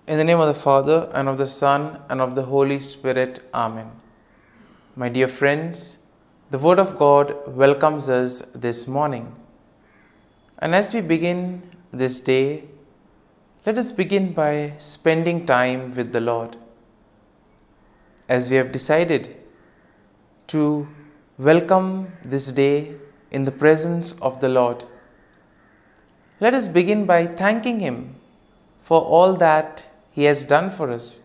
In the name of the Father, and of the Son, and of the Holy Spirit. Amen. My dear friends, the Word of God welcomes us this morning. And as we begin this day, let us begin by spending time with the Lord. As we have decided to welcome this day in the presence of the Lord, let us begin by thanking Him for all that He has done for us,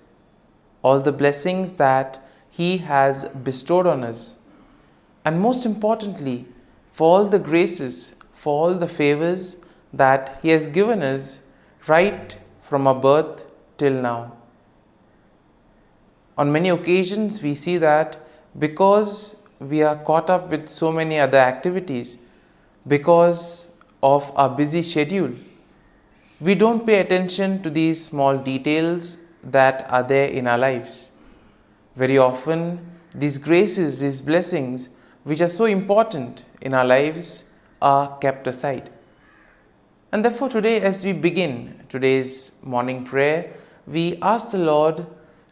all the blessings that He has bestowed on us, and most importantly, for all the graces, for all the favors that He has given us right from our birth till now. On many occasions, we see that because we are caught up with so many other activities, because of our busy schedule, we don't pay attention to these small details that are there in our lives. Very often, these graces, these blessings, which are so important in our lives, are kept aside. And therefore, today, as we begin today's morning prayer, we ask the Lord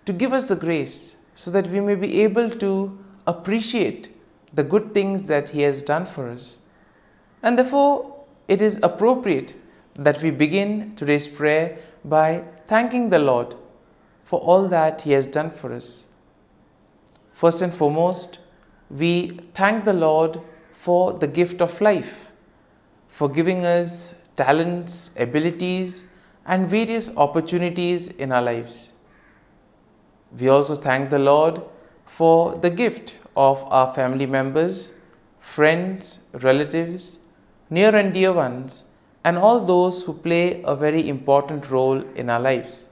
to give us the grace so that we may be able to appreciate the good things that He has done for us. And therefore, it is appropriate that we begin today's prayer by thanking the Lord for all that He has done for us. First and foremost, we thank the Lord for the gift of life, for giving us talents, abilities, and various opportunities in our lives. We also thank the Lord for the gift of our family members, friends, relatives, near and dear ones, and all those who play a very important role in our lives.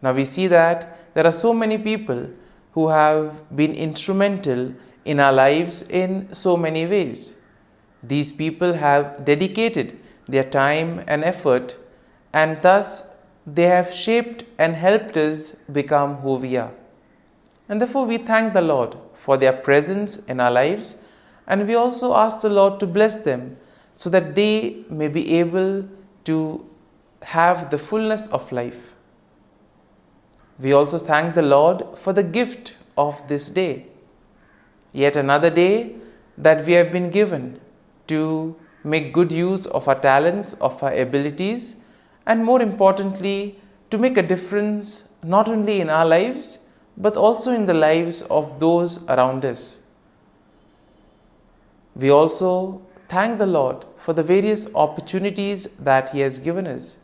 Now we see that there are so many people who have been instrumental in our lives in so many ways. These people have dedicated their time and effort, and thus they have shaped and helped us become who we are. And therefore we thank the Lord for their presence in our lives, and we also ask the Lord to bless them so that they may be able to have the fullness of life. We also thank the Lord for the gift of this day, yet another day that we have been given to make good use of our talents, of our abilities, and more importantly, to make a difference not only in our lives, but also in the lives of those around us. We also thank the Lord for the various opportunities that He has given us.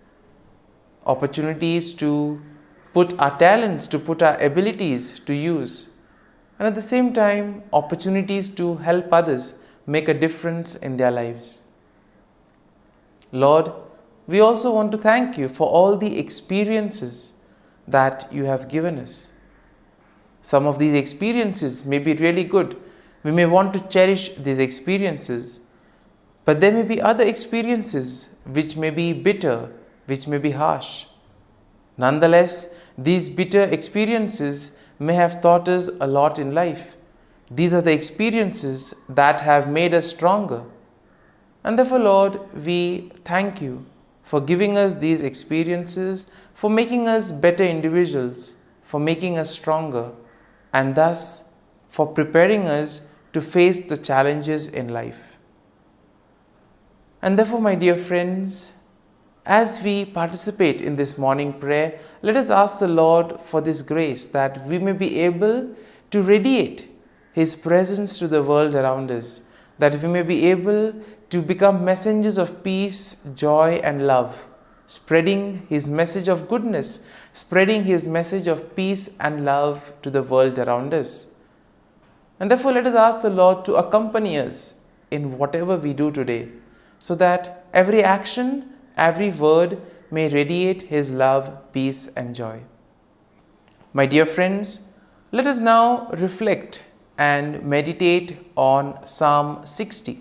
Opportunities to put our talents, to put our abilities to use. And at the same time, opportunities to help others make a difference in their lives. Lord, we also want to thank You for all the experiences that You have given us. Some of these experiences may be really good. We may want to cherish these experiences. But there may be other experiences which may be bitter, which may be harsh. Nonetheless, these bitter experiences may have taught us a lot in life. These are the experiences that have made us stronger. And therefore, Lord, we thank You for giving us these experiences, for making us better individuals, for making us stronger, and thus for preparing us to face the challenges in life. And therefore, my dear friends, as we participate in this morning prayer, let us ask the Lord for this grace that we may be able to radiate His presence to the world around us, that we may be able to become messengers of peace, joy, and love, spreading His message of goodness, spreading His message of peace and love to the world around us. And therefore, let us ask the Lord to accompany us in whatever we do today, so that every action, every word may radiate His love, peace, and joy. My dear friends, let us now reflect and meditate on Psalm 60.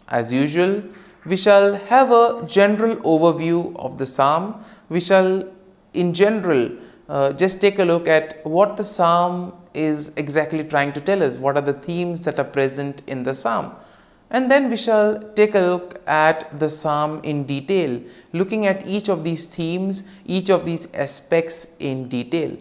As usual, we shall have a general overview of the psalm. We shall, in general, just take a look at what the psalm is exactly trying to tell us. What are the themes that are present in the psalm? And then we shall take a look at the psalm in detail, looking at each of these themes, each of these aspects in detail.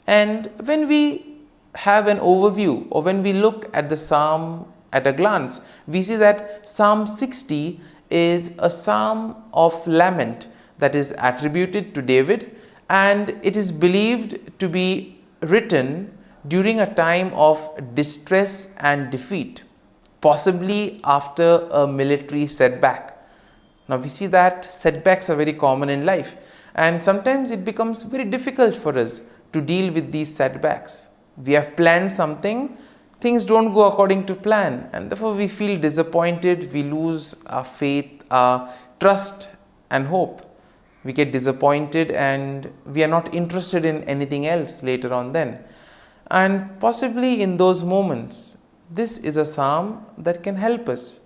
And when we have an overview, or when we look at the psalm at a glance, we see that Psalm 60 is a psalm of lament that is attributed to David, and it is believed to be written during a time of distress and defeat, possibly after a military setback. Now we see that setbacks are very common in life, and sometimes it becomes very difficult for us to deal with these setbacks. We have planned something, things don't go according to plan, and therefore we feel disappointed, we lose our faith, our trust and hope. We get disappointed and we are not interested in anything else later on then. And possibly in those moments, this is a psalm that can help us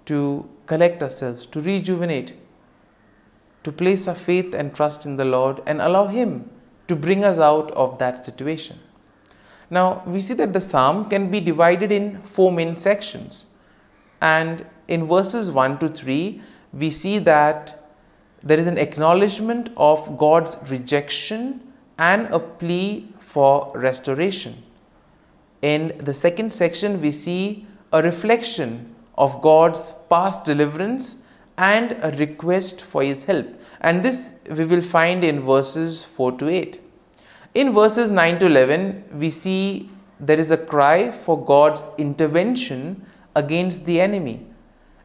to collect ourselves, to rejuvenate, to place our faith and trust in the Lord and allow Him to bring us out of that situation. Now, we see that the psalm can be divided in 4 main sections. And in verses 1 to 3, we see that there is an acknowledgement of God's rejection and a plea for restoration. In the second section, we see a reflection of God's past deliverance and a request for His help. And this we will find in verses 4 to 8. In verses 9 to 11, we see there is a cry for God's intervention against the enemy.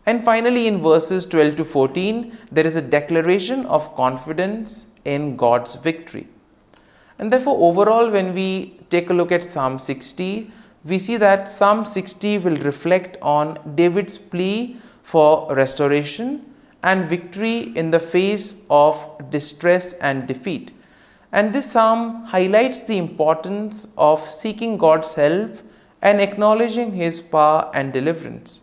And finally, in verses 12 to 14, there is a declaration of confidence in God's victory. And therefore, overall, when we take a look at Psalm 60, we see that Psalm 60 will reflect on David's plea for restoration and victory in the face of distress and defeat. And this psalm highlights the importance of seeking God's help and acknowledging His power and deliverance.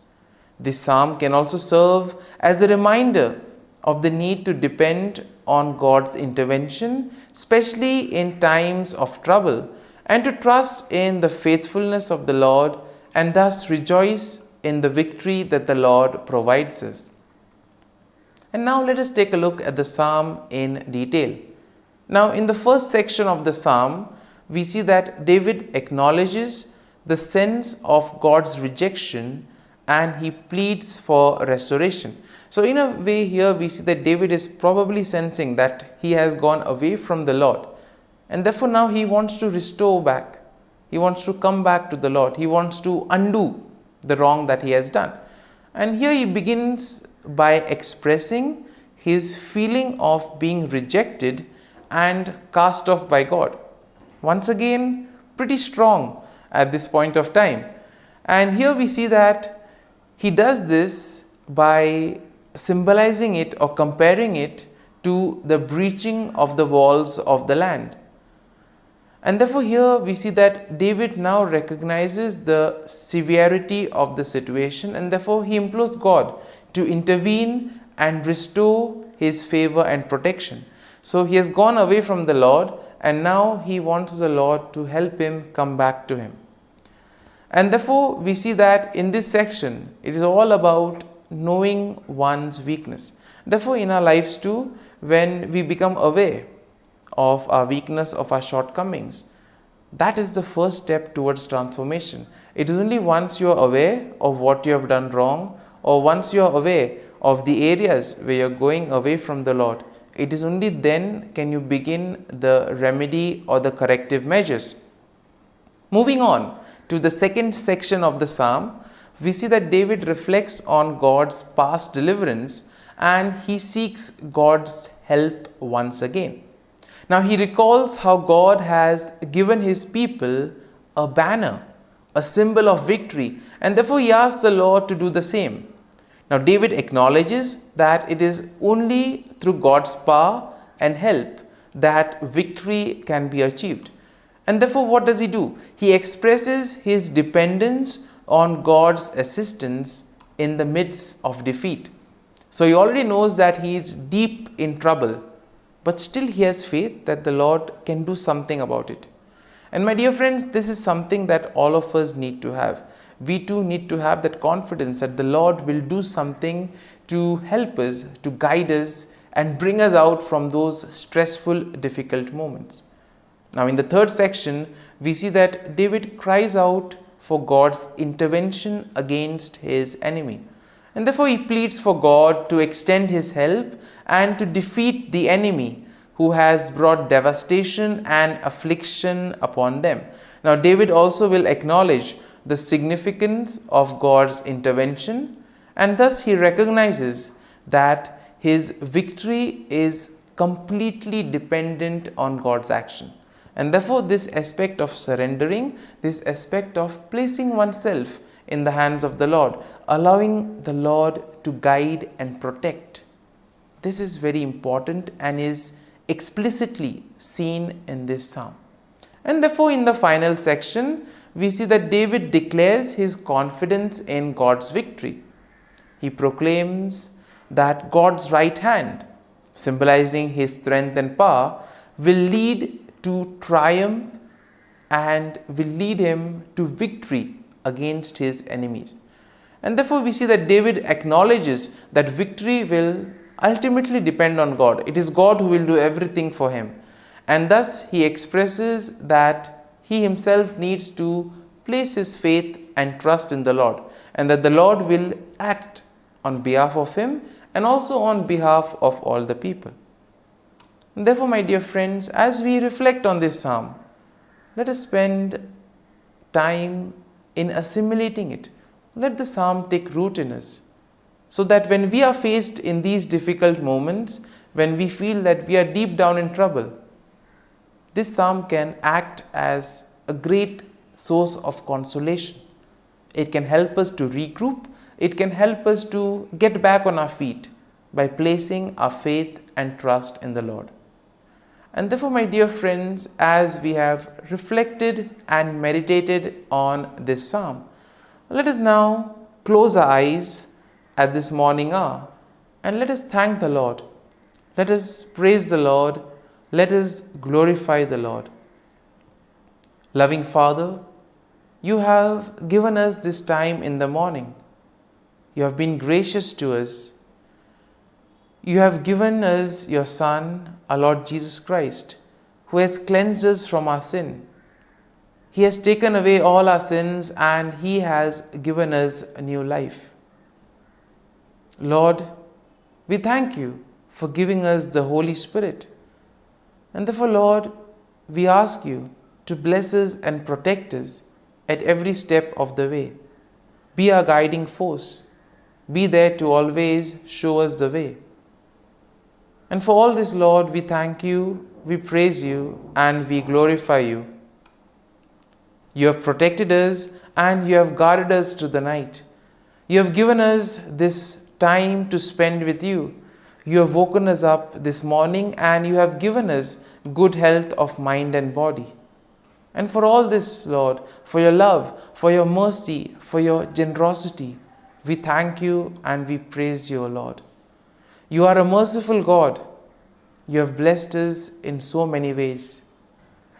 This psalm can also serve as a reminder of the need to depend on God's intervention, especially in times of trouble, and to trust in the faithfulness of the Lord and thus rejoice in the victory that the Lord provides us. And now let us take a look at the psalm in detail. Now, in the first section of the psalm, we see that David acknowledges the sense of God's rejection and he pleads for restoration. So in a way here we see that David is probably sensing that he has gone away from the Lord, and therefore now he wants to restore back. He wants to come back to the Lord. He wants to undo the wrong that he has done. And here he begins by expressing his feeling of being rejected and cast off by God. Once again, pretty strong at this point of time. And here we see that he does this by symbolizing it or comparing it to the breaching of the walls of the land. And therefore here we see that David now recognizes the severity of the situation, and therefore he implores God to intervene and restore his favor and protection. So he has gone away from the Lord, and now he wants the Lord to help him come back to him. And therefore we see that in this section it is all about knowing one's weakness. Therefore in our lives too, when we become aware of our weakness, of our shortcomings, that is the first step towards transformation. It is only once you are aware of what you have done wrong, or once you are aware of the areas where you are going away from the Lord, it is only then can you begin the remedy or the corrective measures. Moving on to the second section of the psalm, we see that David reflects on God's past deliverance and he seeks God's help once again. Now he recalls how God has given his people a banner, a symbol of victory, and therefore he asks the Lord to do the same. Now David acknowledges that it is only through God's power and help that victory can be achieved. And therefore what does he do? He expresses his dependence on God's assistance in the midst of defeat. So he already knows that he is deep in trouble, but still he has faith that the Lord can do something about it. And my dear friends, this is something that all of us need to have. We too need to have that confidence that the Lord will do something to help us, to guide us, and bring us out from those stressful, difficult moments. Now, in the third section, we see that David cries out for God's intervention against his enemy. And therefore, he pleads for God to extend his help and to defeat the enemy who has brought devastation and affliction upon them. Now, David also will acknowledge the significance of God's intervention, and thus he recognizes that his victory is completely dependent on God's action. And therefore, this aspect of surrendering, this aspect of placing oneself in the hands of the Lord, allowing the Lord to guide and protect, this is very important and is explicitly seen in this psalm. And therefore, in the final section, we see that David declares his confidence in God's victory. He proclaims that God's right hand, symbolizing his strength and power, will lead to triumph and will lead him to victory against his enemies. And therefore, we see that David acknowledges that victory will ultimately depend on God. It is God who will do everything for him. And thus, he expresses that he himself needs to place his faith and trust in the Lord, and that the Lord will act on behalf of him and also on behalf of all the people. And therefore, my dear friends, as we reflect on this psalm, let us spend time in assimilating it. Let the psalm take root in us, so that when we are faced in these difficult moments, when we feel that we are deep down in trouble, this psalm can act as a great source of consolation. It can help us to regroup. It can help us to get back on our feet by placing our faith and trust in the Lord. And therefore, my dear friends, as we have reflected and meditated on this psalm, let us now close our eyes at this morning hour and let us thank the Lord. Let us praise the Lord. Let us glorify the Lord. Loving Father, you have given us this time in the morning. You have been gracious to us. You have given us your Son, our Lord Jesus Christ, who has cleansed us from our sin. He has taken away all our sins and He has given us a new life. Lord, we thank you for giving us the Holy Spirit. And therefore, Lord, we ask you to bless us and protect us at every step of the way. Be our guiding force. Be there to always show us the way. And for all this, Lord, we thank you, we praise you, and we glorify you. You have protected us and you have guarded us through the night. You have given us this time to spend with you. You have woken us up this morning and you have given us good health of mind and body. And for all this, Lord, for your love, for your mercy, for your generosity, we thank you and we praise you, O Lord. You are a merciful God. You have blessed us in so many ways.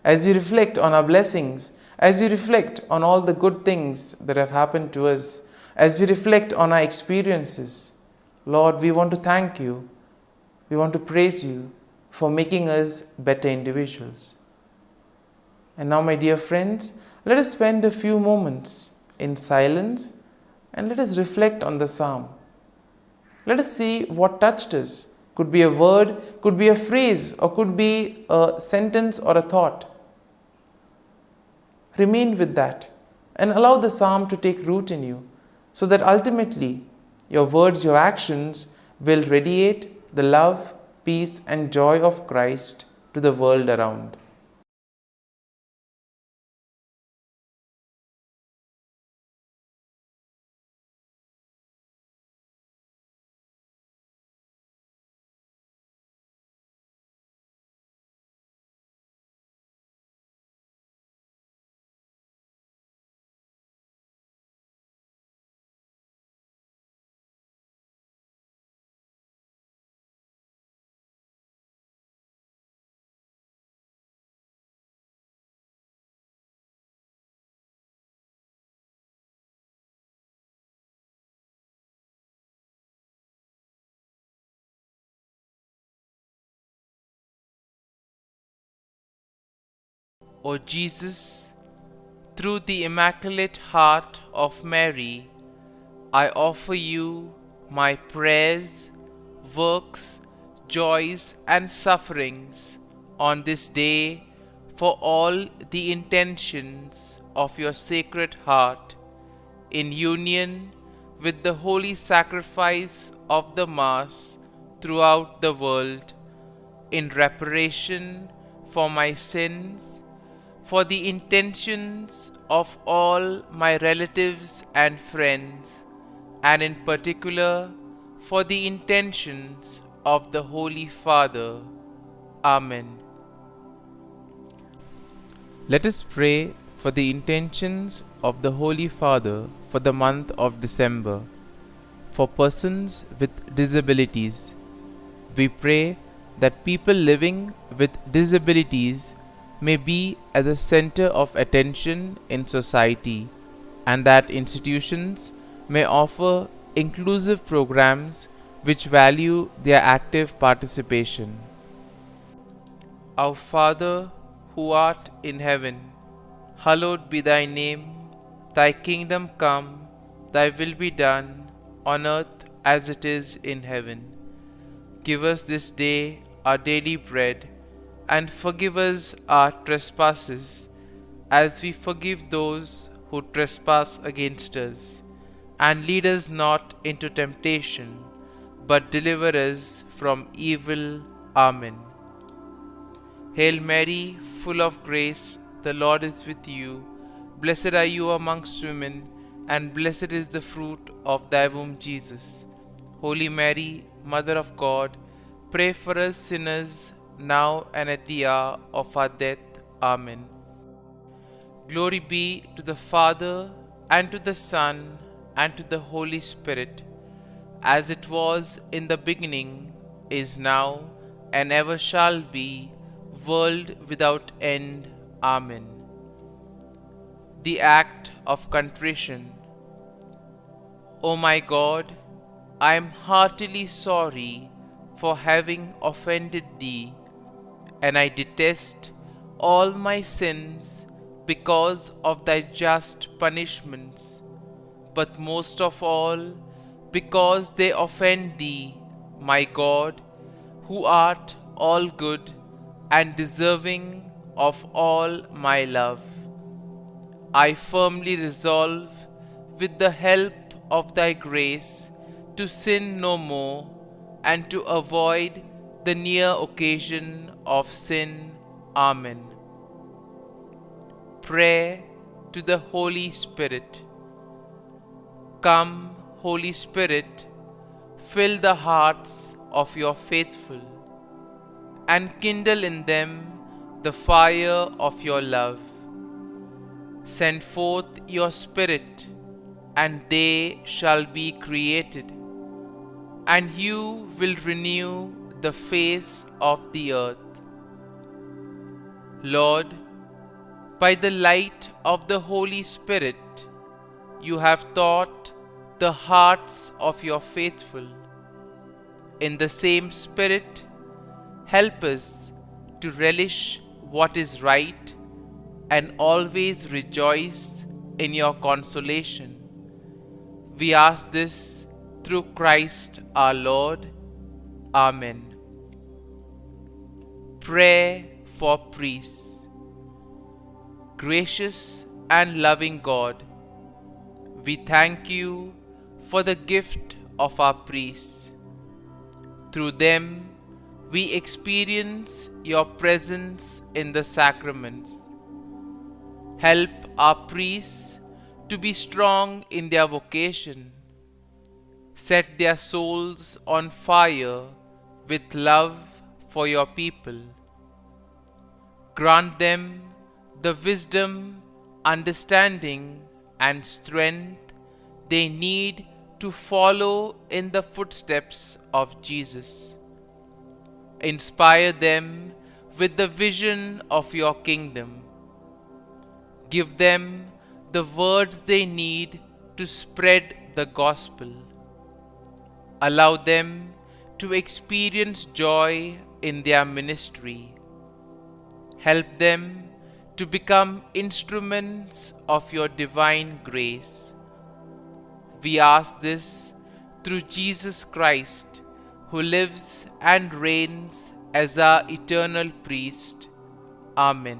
As we reflect on our blessings, as we reflect on all the good things that have happened to us, as we reflect on our experiences, Lord, we want to thank you. We want to praise you for making us better individuals. And now, my dear friends, let us spend a few moments in silence and let us reflect on the psalm. Let us see what touched us. Could be a word, could be a phrase, or could be a sentence or a thought. Remain with that and allow the psalm to take root in you, so that ultimately your words, your actions will radiate the love, peace, and joy of Christ to the world around. O Jesus, through the Immaculate Heart of Mary, I offer you my prayers, works, joys, and sufferings on this day for all the intentions of your Sacred Heart, in union with the holy sacrifice of the Mass throughout the world, in reparation for my sins, for the intentions of all my relatives and friends, and in particular for the intentions of the Holy Father. Amen. Let us pray for the intentions of the Holy Father for the month of December. For persons with disabilities, we pray that people living with disabilities may be at the center of attention in society, and that institutions may offer inclusive programs which value their active participation. Our Father, who art in heaven, hallowed be thy name. Thy kingdom come, thy will be done, on earth as it is in heaven. Give us this day our daily bread, and forgive us our trespasses, as we forgive those who trespass against us. And lead us not into temptation, but deliver us from evil. Amen. Hail Mary, full of grace, the Lord is with you. Blessed are you amongst women, and blessed is the fruit of thy womb, Jesus. Holy Mary, Mother of God, pray for us sinners, now and at the hour of our death. Amen. Glory be to the Father, and to the Son, and to the Holy Spirit, as it was in the beginning, is now, and ever shall be, world without end. Amen. The Act of Contrition. O my God, I am heartily sorry for having offended Thee, and I detest all my sins because of Thy just punishments, but most of all because they offend Thee, my God, who art all good and deserving of all my love. I firmly resolve, with the help of Thy grace, to sin no more, and to avoid the near occasion of sin. Amen. Prayer to the Holy Spirit. Come, Holy Spirit, fill the hearts of your faithful, and kindle in them the fire of your love. Send forth your Spirit, and they shall be created, and you will renew the face of the earth. Lord, by the light of the Holy Spirit, you have taught the hearts of your faithful. In the same Spirit, help us to relish what is right and always rejoice in your consolation. We ask this through Christ our Lord. Amen. Prayer for priests. Gracious and loving God, we thank you for the gift of our priests. Through them, we experience your presence in the sacraments. Help our priests to be strong in their vocation. Set their souls on fire with love for your people. Grant them the wisdom, understanding, and strength they need to follow in the footsteps of Jesus. Inspire them with the vision of your kingdom. Give them the words they need to spread the gospel. Allow them to experience joy in their ministry. Help them to become instruments of your divine grace. We ask this through Jesus Christ, who lives and reigns as our eternal priest. Amen.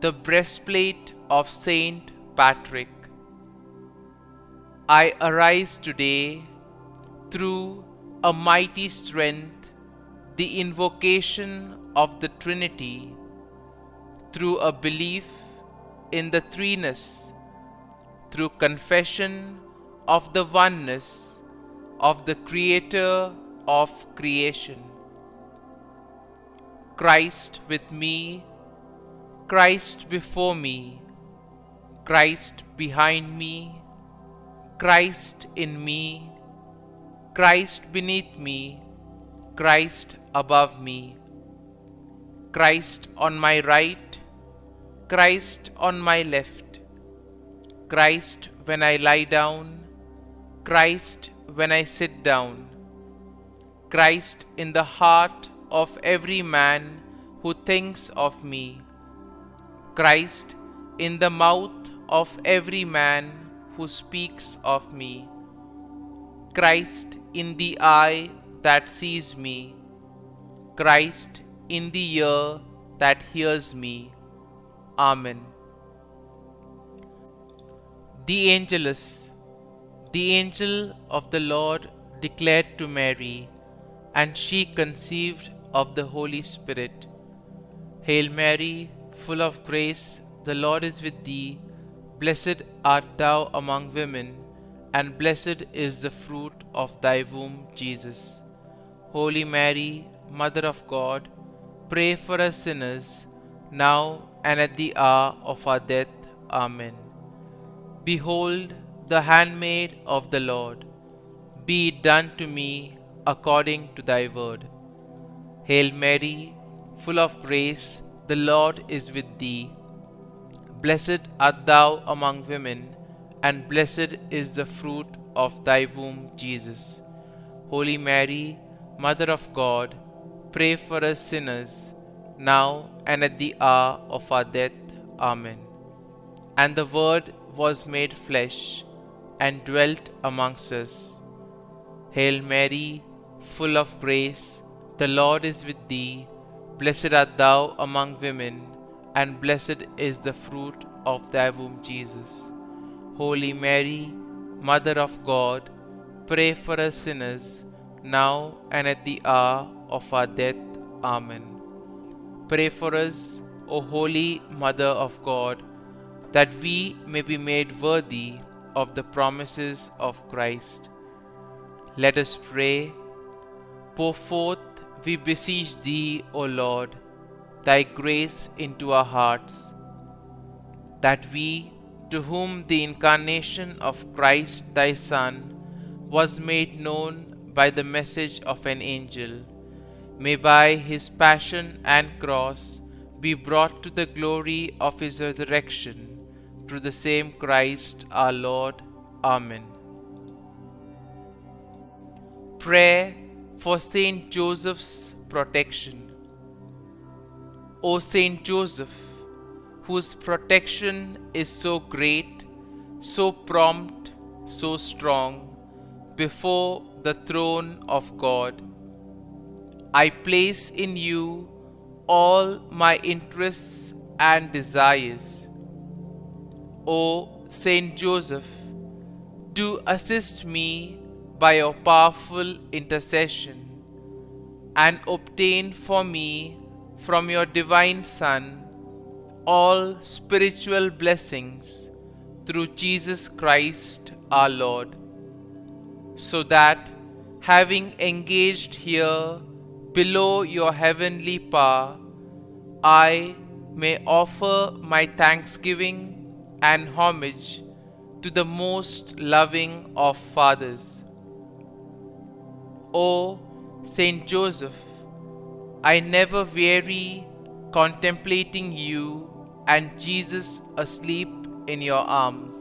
The breastplate of Saint Patrick. I arise today through a mighty strength, the invocation of the Trinity, through a belief in the threeness, through confession of the oneness of the Creator of creation. Christ with me, Christ before me, Christ behind me, Christ in me, Christ beneath me, Christ above me, Christ on my right, Christ on my left, Christ when I lie down, Christ when I sit down, Christ in the heart of every man who thinks of me, Christ in the mouth of every man who speaks of me, Christ in the eye that sees me, Christ in the ear that hears me. Amen. The Angelus. The angel of the Lord declared to Mary, and she conceived of the Holy Spirit. Hail Mary, full of grace, the Lord is with thee. Blessed art thou among women, and blessed is the fruit of thy womb, Jesus. Holy Mary, Mother of God, pray for us sinners, now and at the hour of our death. Amen. Behold, the handmaid of the Lord. Be it done to me according to thy word. Hail Mary, full of grace, the Lord is with thee. Blessed art thou among women, and blessed is the fruit of thy womb, Jesus. Holy Mary, Mother of God, pray for us sinners, now and at the hour of our death. Amen. And the Word was made flesh, and dwelt amongst us. Hail Mary, full of grace, the Lord is with thee. Blessed art thou among women, and blessed is the fruit of thy womb, Jesus. Holy Mary, Mother of God, pray for us sinners, now and at the hour of our death. Amen. Pray for us, O Holy Mother of God, that we may be made worthy of the promises of Christ. Let us pray. Pour forth, we beseech thee, O Lord, thy grace into our hearts, that we, to whom the incarnation of Christ thy Son was made known by the message of an angel, may by his passion and cross be brought to the glory of his resurrection, through the same Christ our Lord. Amen. Prayer for Saint Joseph's protection. O Saint Joseph, whose protection is so great, so prompt, so strong, before the throne of God, I place in you all my interests and desires. O Saint Joseph, do assist me by your powerful intercession, and obtain for me from your divine Son all spiritual blessings through Jesus Christ our Lord, so that, having engaged here below your heavenly power, I may offer my thanksgiving and homage to the most loving of fathers. O Saint Joseph, I never weary contemplating you and Jesus asleep in your arms.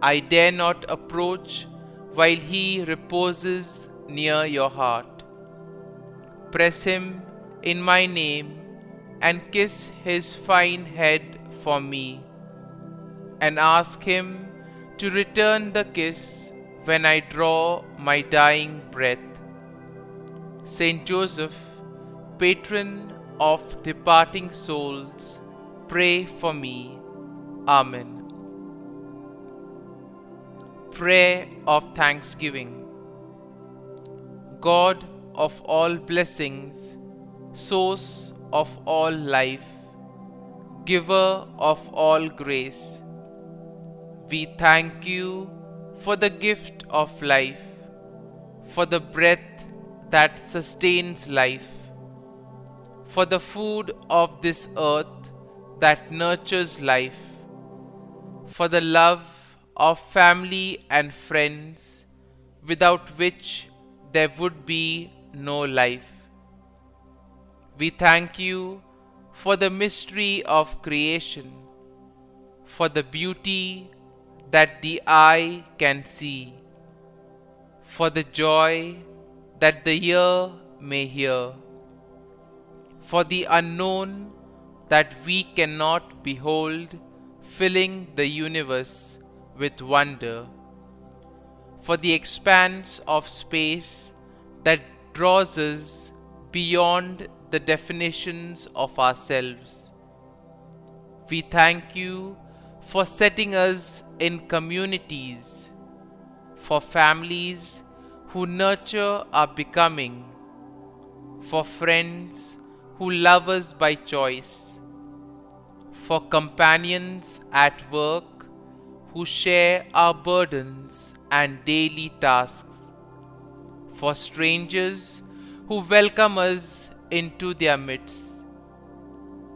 I dare not approach while he reposes near your heart. Press him in my name, and kiss his fine head for me, and ask him to return the kiss when I draw my dying breath. Saint Joseph, patron of departing souls, pray for me. Amen. Prayer of Thanksgiving. God of all blessings, source of all life, giver of all grace, we thank you for the gift of life, for the breath that sustains life, for the food of this earth that nurtures life, for the love of family and friends, without which there would be no life. We thank you for the mystery of creation, for the beauty that the eye can see, for the joy that the ear may hear, for the unknown that we cannot behold, filling the universe with wonder, for the expanse of space that draws us beyond the definitions of ourselves. We thank you for setting us in communities, for families who nurture our becoming, for friends who love us by choice, for companions at work who share our burdens and daily tasks, for strangers who welcome us into their midst,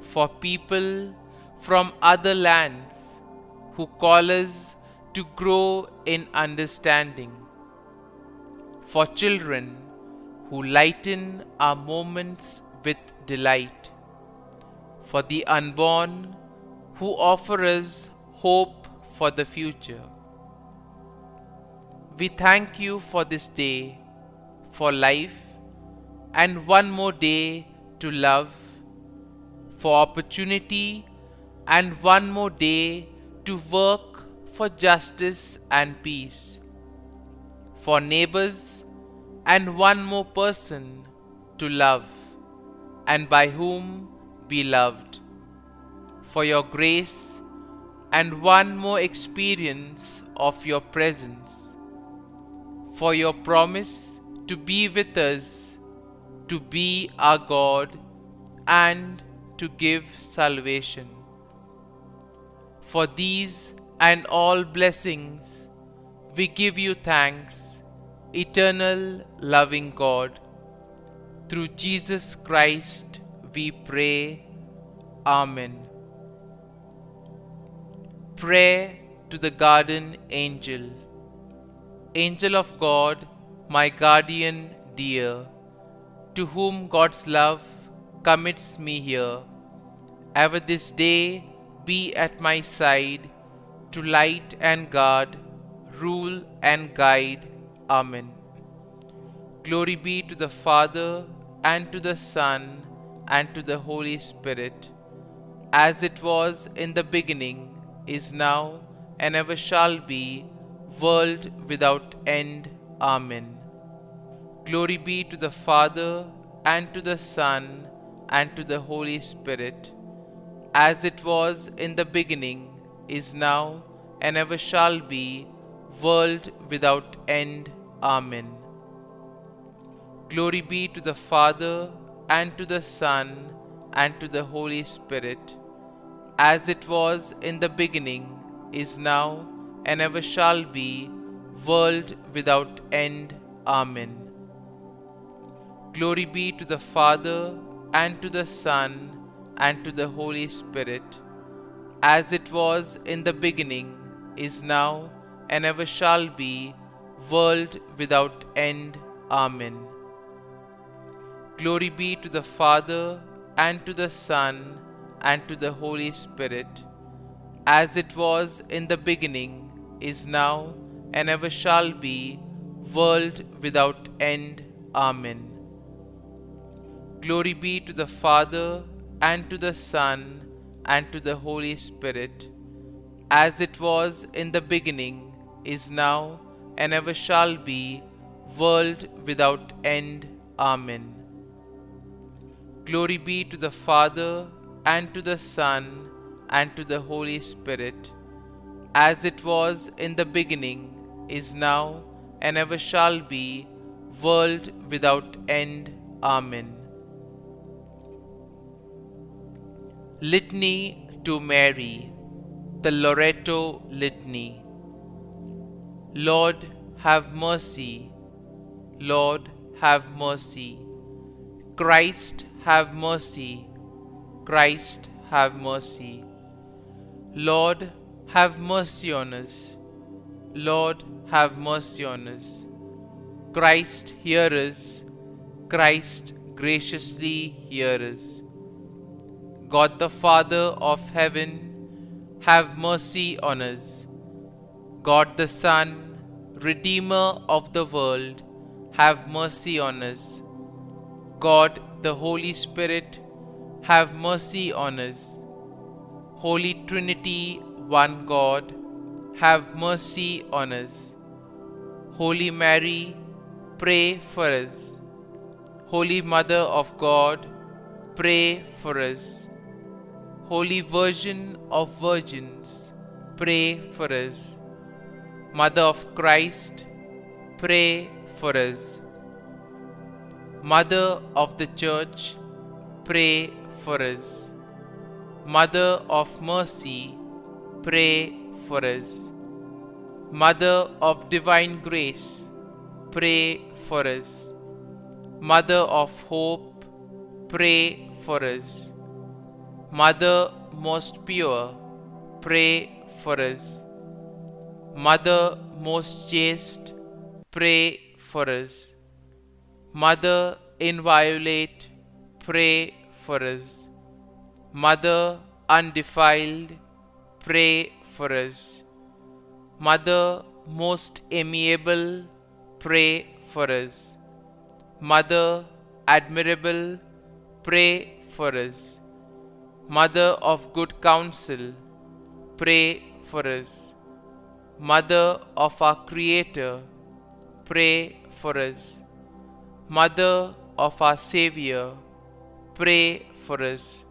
for people from other lands who call us to grow in understanding, for children who lighten our moments with delight, for the unborn who offer us hope for the future. We thank you for this day, for life, and one more day to love, for opportunity, and one more day to work for justice and peace, for neighbors, and one more person to love, and by whom be loved, for your grace, and one more experience of your presence, for your promise to be with us, to be our God, and to give salvation. For these and all blessings, we give you thanks, eternal loving God. Through Jesus Christ we pray. Amen. Prayer to the Guardian Angel. Angel of God, my guardian dear, to whom God's love commits me here, ever this day be at my side, to light and guard, rule and guide. Amen. Glory be to the Father, and to the Son, and to the Holy Spirit, as it was in the beginning, is now, and ever shall be, world without end. Amen. Glory be to the Father, and to the Son, and to the Holy Spirit, as it was in the beginning, is now, and ever shall be, world without end. Amen. Glory be to the Father, and to the Son, and to the Holy Spirit, as it was in the beginning, is now, and ever shall be, world without end. Amen. Glory be to the Father, and to the Son, and to the Holy Spirit, as it was in the beginning, is now, and ever shall be, world without end. Amen. Glory be to the Father, and to the Son, and to the Holy Spirit, as it was in the beginning, is now, and ever shall be, world without end. Amen. Glory be to the Father, and to the Son, and to the Holy Spirit, as it was in the beginning, is now, and ever shall be, world without end. Amen. Glory be to the Father, and to the Son, and to the Holy Spirit, as it was in the beginning, is now, and ever shall be, world without end. Amen. Litany to Mary, the Loreto Litany. Lord, have mercy. Lord, have mercy. Christ, have mercy. Christ, have mercy. Lord, have mercy on us. Lord, have mercy on us. Christ, hear us. Christ, graciously hear us. God the Father of heaven, have mercy on us. God the Son, Redeemer of the world, have mercy on us. God the Holy Spirit, have mercy on us. Holy Trinity, one God, have mercy on us. Holy Mary, pray for us. Holy Mother of God, pray for us. Holy Virgin of Virgins, pray for us. Mother of Christ, pray for us. Mother of the Church, pray for us. Mother of Mercy, pray for us. Mother of Divine Grace, pray for us. Mother of Hope, pray for us. Mother most pure, pray for us. Mother most chaste, pray for us. Mother inviolate, pray for us. Mother undefiled, pray for us. Mother most amiable, pray for us. Mother admirable, pray for us. Mother of good counsel, pray for us. Mother of our Creator, pray for us. Mother of our Savior, pray for us.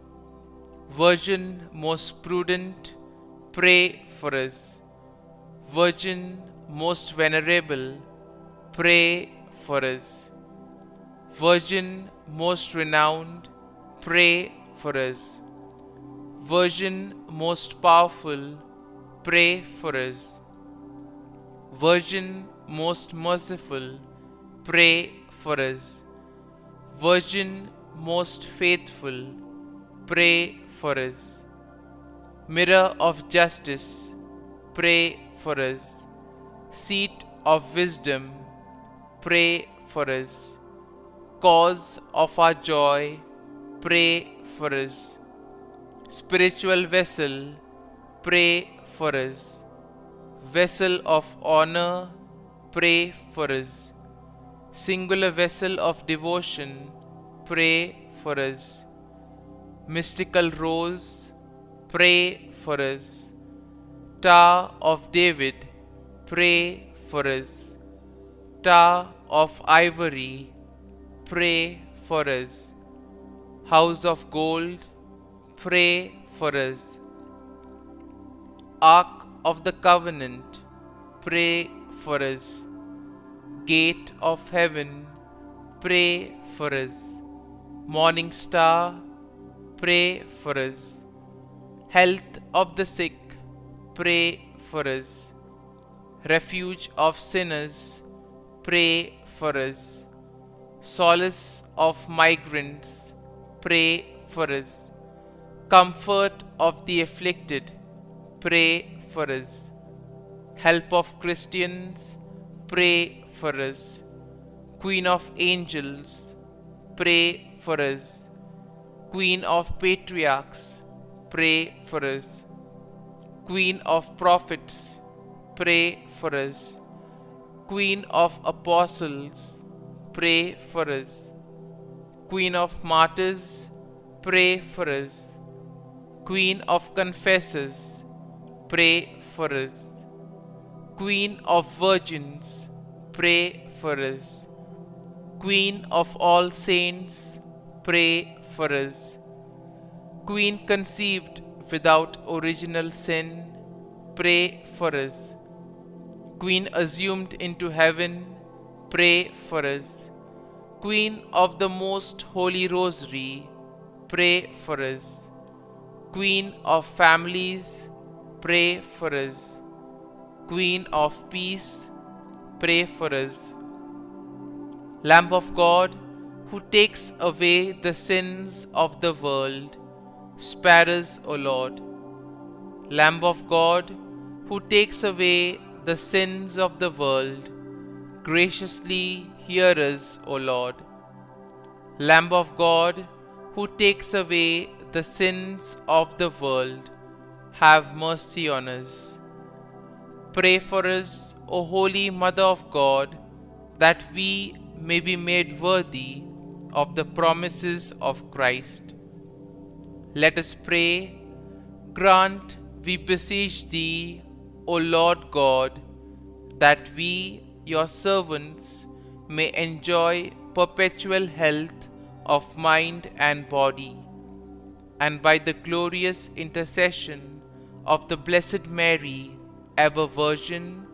Virgin most prudent, pray for us. Virgin most venerable, pray for us. Virgin most renowned, pray for us. Virgin most powerful, pray for us. Virgin most merciful, pray for us. Virgin most faithful, pray for us. Mirror of justice, pray for us. Seat of wisdom, pray for us. Cause of our joy, pray for us. Spiritual vessel, pray for us. Vessel of honor, pray for us. Singular vessel of devotion, pray for us. Mystical rose, pray for us. Tower of David, pray for us. Tower of ivory, pray for us. House of gold, pray for us. Ark of the Covenant, pray for us. Gate of heaven, pray for us. Morning star, pray for us. Health of the sick, pray for us. Refuge of sinners, pray for us. Solace of migrants, pray for us. Comfort of the afflicted, pray for us. Help of Christians, pray for us. Queen of angels, pray for us. Queen of patriarchs, pray for us. Queen of prophets, pray for us. Queen of apostles, pray for us. Queen of martyrs, pray for us. Queen of Confessors, pray for us. Queen of Virgins, pray for us. Queen of all saints, pray for us. Queen conceived without original sin, pray for us. Queen assumed into heaven, pray for us. Queen of the Most Holy Rosary, pray for us. Queen of families, pray for us. Queen of peace, pray for us. Lamb of God, who takes away the sins of the world, spare us, O Lord. Lamb of God, who takes away the sins of the world, graciously hear us, O Lord. Lamb of God, who takes away the sins of the world, have mercy on us. Pray for us, O Holy Mother of God, that we may be made worthy of the promises of Christ. Let us pray. Grant, we beseech Thee, O Lord God, that we, Your servants, may enjoy perpetual health of mind and body, and by the glorious intercession of the Blessed Mary, ever Virgin,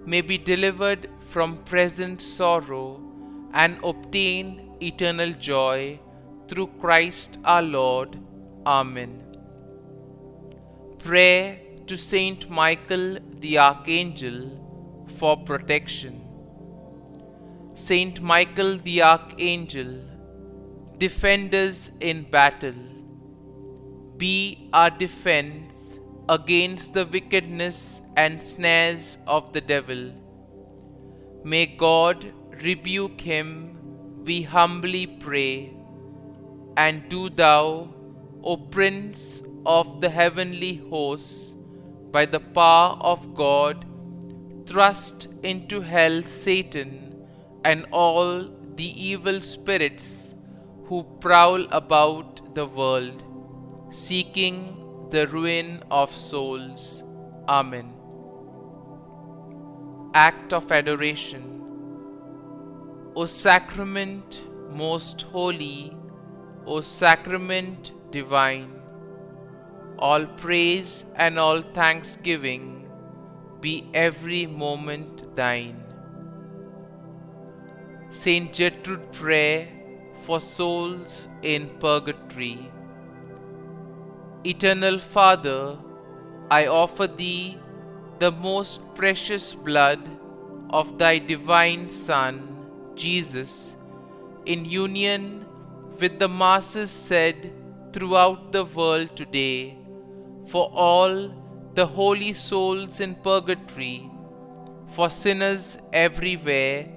may be delivered from present sorrow and obtain eternal joy through Christ our Lord. Amen. Prayer to Saint Michael the Archangel for protection. Saint Michael the Archangel, defend us in battle. Be our defense against the wickedness and snares of the devil. May God rebuke him, we humbly pray. And do Thou, O Prince of the heavenly hosts, by the power of God, thrust into hell Satan and all the evil spirits who prowl about the world, seeking the ruin of souls. Amen. Act of Adoration. O Sacrament most holy, O Sacrament divine, all praise and all thanksgiving be every moment Thine. Saint Gertrude Prayer for souls in purgatory. Eternal Father, I offer Thee the most precious blood of Thy divine Son, Jesus, in union with the masses said throughout the world today, for all the holy souls in purgatory, for sinners everywhere,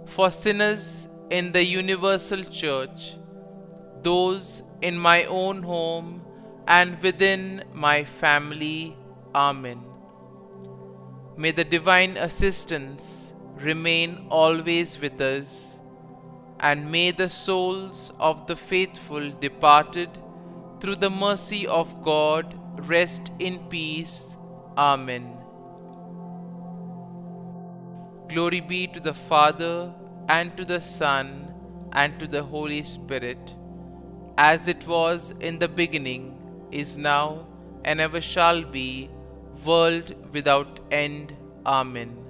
for sinners in the universal church, those in my own home and within my family. Amen. May the divine assistance remain always with us, and may the souls of the faithful departed through the mercy of God rest in peace. Amen. Glory be to the Father, and to the Son, and to the Holy Spirit, as it was in the beginning, is now, and ever shall be, world without end. Amen.